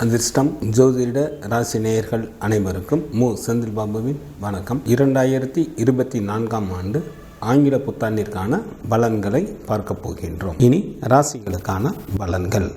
அதிர்ஷ்டம் ஜோதிட ராசி நேயர்கள் அனைவருக்கும் செந்தில் பாபுவின் வணக்கம். 2024 ஆண்டு ஆங்கில புத்தாண்டிற்கான பலன்களை பார்க்க போகின்றோம். இனி ராசிகளுக்கான பலன்கள்.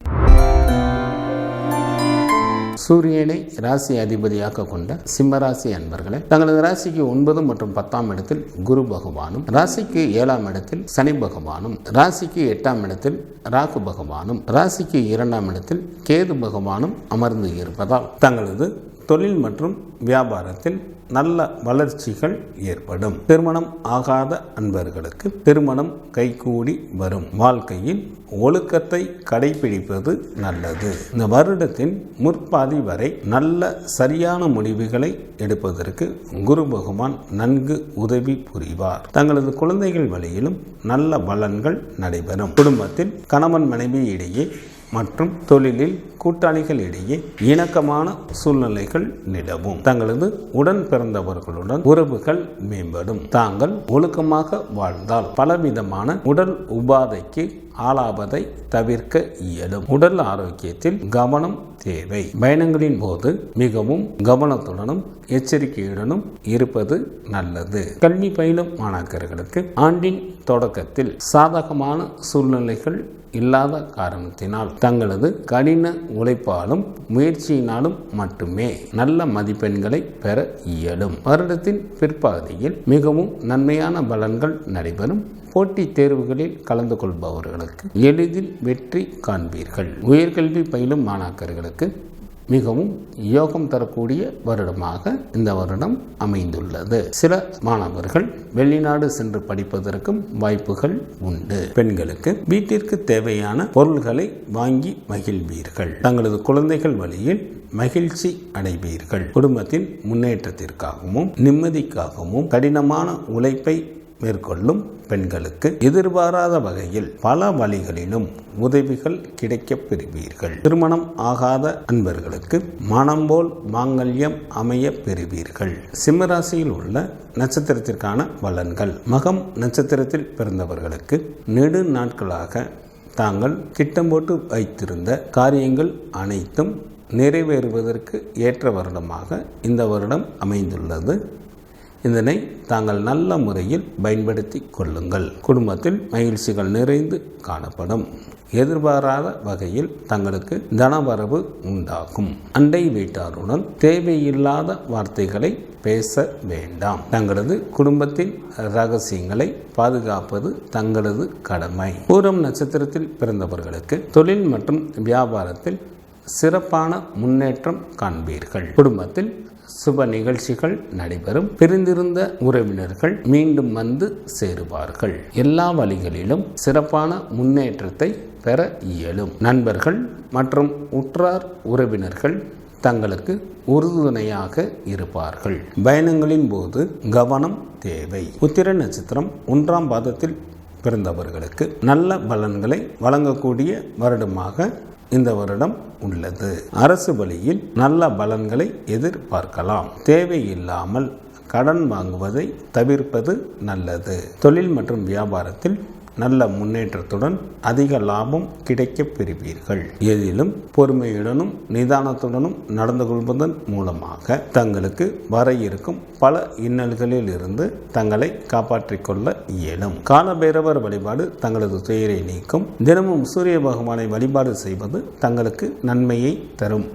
சூரியனை ராசி அதிபதியாக கொண்ட சிம்மராசி அன்பர்களே, தங்களது ராசிக்கு 9 மற்றும் 10ஆம் இடத்தில் குரு பகவானும், ராசிக்கு 7ஆம் இடத்தில் சனி பகவானும், ராசிக்கு 8ஆம் இடத்தில் ராகு பகவானும், ராசிக்கு 2ஆம் இடத்தில் கேது பகவானும் அமர்ந்து இருப்பதால் தங்களது தொழில் மற்றும் வியாபாரத்தில் நல்ல வளர்ச்சிகள் ஏற்படும். திருமணம் ஆகாத அன்பர்களுக்கு திருமணம் கைகூடி வரும். வாழ்க்கையில் ஒழுக்கத்தை கடைபிடிப்பது நல்லது. இந்த வருடத்தின் முற்பாதி வரை நல்ல சரியான முடிவுகளை எடுப்பதற்கு குரு பகவான் நன்கு உதவி புரிவார். தங்களது குழந்தைகள் வழியிலும் நல்ல பலன்கள் நடைபெறும். குடும்பத்தில் கணவன் மனைவி இடையே மற்றும் தொழிலில் கூட்டாளிகள் இடையே இணக்கமான சூழ்நிலைகள் நிலவும். தங்களது உடன் பிறந்தவர்களுடன் உறவுகள் மேம்படும். தாங்கள் ஒழுக்கமாக வாழ்ந்தால் பலவிதமான உடல் உபாதைக்கு ஆளாவதை தவிர்க்க இயலும். உடல் ஆரோக்கியத்தில் கவனம் தேவை. பயணங்களின் போது மிகவும் கவனத்துடனும் எச்சரிக்கையுடனும் இருப்பது நல்லது. கல்வி பயிலும் மாணாக்கர்களுக்கு ஆண்டின் தொடக்கத்தில் சாதகமான சூழ்நிலைகள் இல்லாத காரணத்தினால் தங்களது கடின உழைப்பாலும் முயற்சியினாலும் மட்டுமே நல்ல மதிப்பெண்களை பெற இயலும். வருடத்தின் பிற்பகுதியில் மிகவும் நன்மையான பலன்கள் நடைபெறும். போட்டித் தேர்வுகளில் கலந்து கொள்பவர்களுக்கு எளிதில் வெற்றி காண்பீர்கள். உயர்கல்வி பயிலும் மாணாக்கர்களுக்கு மிகவும் யோகம் தரக்கூடிய வருடமாக இந்த வருடம் அமைந்துள்ளது. சில மாணவர்கள் வெளிநாடு சென்று படிப்பதற்கும் வாய்ப்புகள் உண்டு. பெண்களுக்கு வீட்டிற்கு தேவையான பொருள்களை வாங்கி மகிழ்வீர்கள். தங்களது குழந்தைகள் வழியில் மகிழ்ச்சி அடைவீர்கள். குடும்பத்தின் முன்னேற்றத்திற்காகவும் நிம்மதிக்காகவும் கடினமான உழைப்பை மேற்கொள்ளும் பெண்களுக்கு எதிர்பாராத வகையில் பல வழிகளிலும் உதவிகள் கிடைக்கப் பெறுவீர்கள். திருமணம் ஆகாத அன்பர்களுக்கு மனம் போல் மாங்கல்யம் அமைய பெறுவீர்கள். சிம்மராசியில் உள்ள நட்சத்திரத்திற்கான பலன்கள். மகம் நட்சத்திரத்தில் பிறந்தவர்களுக்கு நெடு நாட்களாக தாங்கள் திட்டம் போட்டு வைத்திருந்த காரியங்கள் அனைத்தும் நிறைவேறுவதற்கு ஏற்ற வருடமாக இந்த வருடம் அமைந்துள்ளது. இதனை தாங்கள் நல்ல முறையில் பயன்படுத்தி கொள்ளுங்கள். குடும்பத்தில் மகிழ்ச்சிகள் நிறைந்து காணப்படும். எதிர்பாராத வகையில் தங்களுக்கு தனவரவு உண்டாகும். அண்டை வீட்டாருடன் தேவையில்லாத வார்த்தைகளை பேச வேண்டாம். தங்களது குடும்பத்தின் ரகசியங்களை பாதுகாப்பது தங்களது கடமை. பூரம் நட்சத்திரத்தில் பிறந்தவர்களுக்கு தொழில் மற்றும் வியாபாரத்தில் சிறப்பான முன்னேற்றம் காண்பீர்கள். குடும்பத்தில் சுப நிகழ்ச்சிகள் நடைபெறும். பிரிந்திருந்த உறவினர்கள் மீண்டும் வந்து சேருவார்கள். எல்லா வழிகளிலும் சிறப்பான முன்னேற்றத்தை பெற இயலும். நண்பர்கள் மற்றும் உற்றார் உறவினர்கள் தங்களுக்கு உறுதுணையாக இருப்பார்கள். பயணங்களின் போது கவனம் தேவை. உத்திர நட்சத்திரம் 1ஆம் பாதத்தில் பிறந்தவர்களுக்கு நல்ல பலன்களை வழங்கக்கூடிய வருடமாக இந்த வருடம் உள்ளது. அரசு வழியில் நல்ல பலன்களை எதிர்பார்க்கலாம். தேவையில்லாமல் கடன் வாங்குவதை தவிர்ப்பது நல்லது. தொழில் மற்றும் வியாபாரத்தில் நல்ல முன்னேற்றத்துடன் அதிக லாபம் கிடைக்கப் பெறுவீர்கள். எதிலும் பொறுமையுடனும் நிதானத்துடனும் நடந்து கொள்வதன் மூலமாக தங்களுக்கு வர இருக்கும் பல இன்னல்களில் இருந்து தங்களை காப்பாற்றிக் கொள்ள இயலும். காலபைரவர் வழிபாடு தங்களது துயரை நீக்கும். தினமும் சூரிய பகவானை வழிபாடு செய்வது தங்களுக்கு நன்மையை தரும்.